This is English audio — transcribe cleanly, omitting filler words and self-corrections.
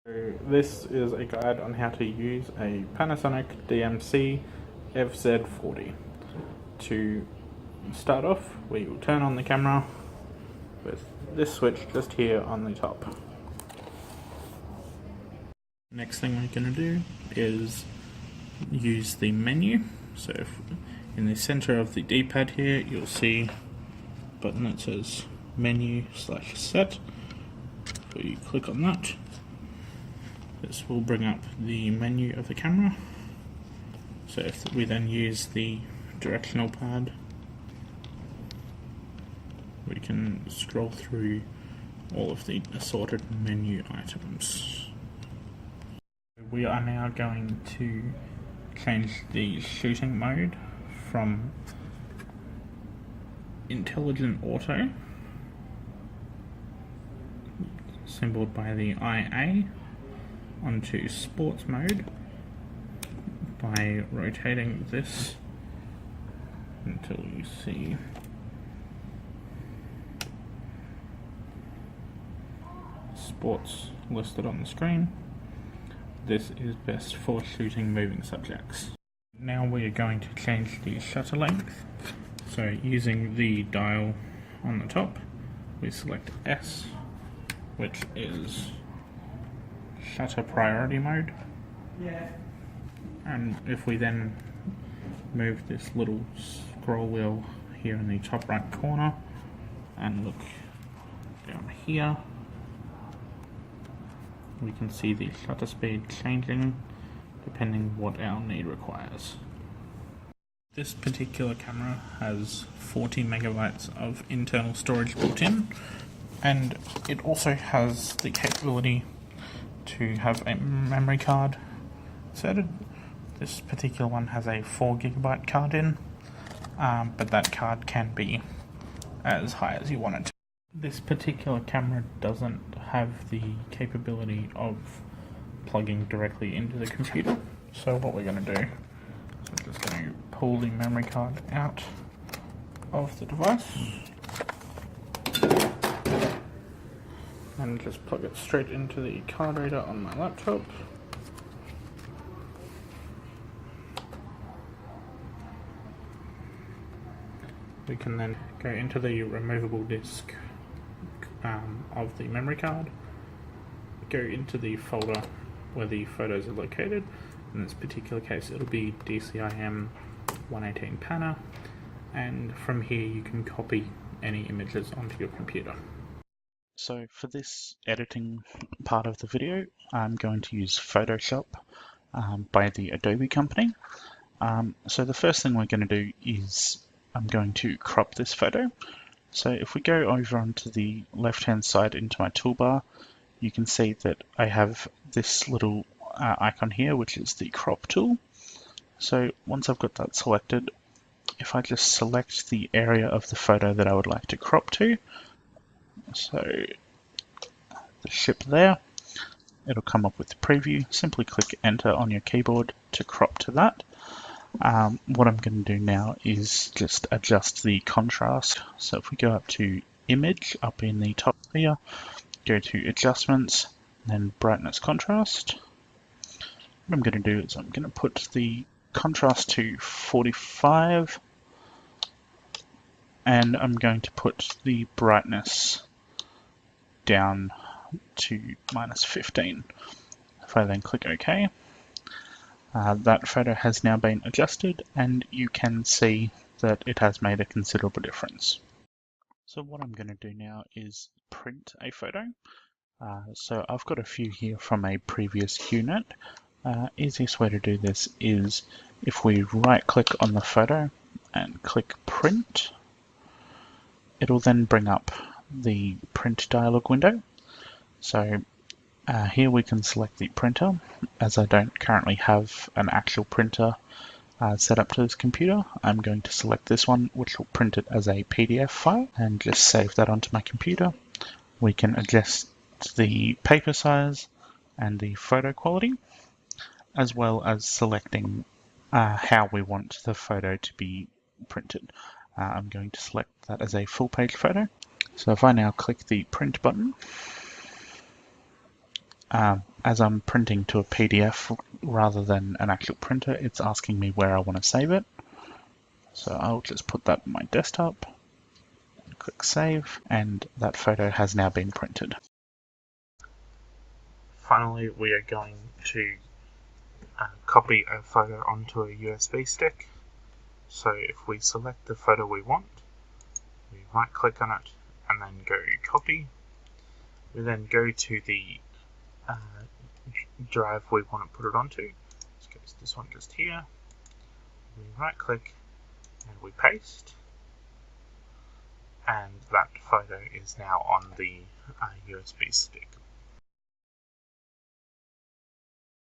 So this is a guide on how to use a Panasonic DMC FZ40. To start off, we will turn on the camera with this switch just here on the top. Next thing we're going to do is use the menu. So if in the center of the D-pad here, you'll see a button that says menu/set. So you click on that. This will bring up the menu of the camera. So if we then use the directional pad, we can scroll through all of the assorted menu items. We are now going to change the shooting mode from Intelligent Auto, symboled by the IA, onto Sports mode by rotating this until you see Sports listed on the screen. This is best for shooting moving subjects. Now we are going to change the shutter length. So using the dial on the top, we select S, which is shutter priority mode. And if we then move this little scroll wheel here in the top right corner and look down here, we can see the shutter speed changing depending what our need requires. This particular camera has 40 megabytes of internal storage built in, and it also has the capability to have a memory card inserted. This particular one has a 4 gigabyte card in, but that card can be as high as you want it to. This particular camera doesn't have the capability of plugging directly into the computer, so what we're going to do is we're just going to pull the memory card out of the device and just plug it straight into the card reader on my laptop. We can then go into the removable disk of the memory card, go into the folder where the photos are located. In this particular case it'll be DCIM 118 Pana, and from here you can copy any images onto your computer. So for this editing part of the video, I'm going to use Photoshop by the Adobe company. So the first thing we're going to do is I'm going to crop this photo. So if we go over onto the left hand side into my toolbar, you can see that I have this little icon here, which is the crop tool. So once I've got that selected, if I just select the area of the photo that I would like to crop to, so the ship there, it'll come up with the preview. Simply click enter on your keyboard to crop to that. What I'm going to do now is just adjust the contrast. So if we go up to image up in the top here, go to adjustments, then brightness contrast. What I'm going to do is I'm going to put the contrast to 45, and I'm going to put the brightness down to -15. If I then click OK, that photo has now been adjusted, and you can see that it has made a considerable difference. So what I'm going to do now is print a photo. So I've got a few here from a previous unit. Easiest way to do this is if we right click on the photo and click print, it'll then bring up the print dialog window. So here we can select the printer. As I don't currently have an actual printer set up to this computer, I'm going to select this one, which will print it as a PDF file, and just save that onto my computer. We can adjust the paper size and the photo quality, as well as selecting how we want the photo to be printed. I'm going to select that as a full page photo. So if I now click the print button, As I'm printing to a PDF rather than an actual printer, it's asking me where I want to save it. So I'll just put that on my desktop, click save, and that photo has now been printed. Finally, we are going to copy a photo onto a USB stick. So if we select the photo we want, we right click on it and then go copy. We then go to the drive we want to put it onto. This one just here. We right click and we paste, and that photo is now on the USB stick.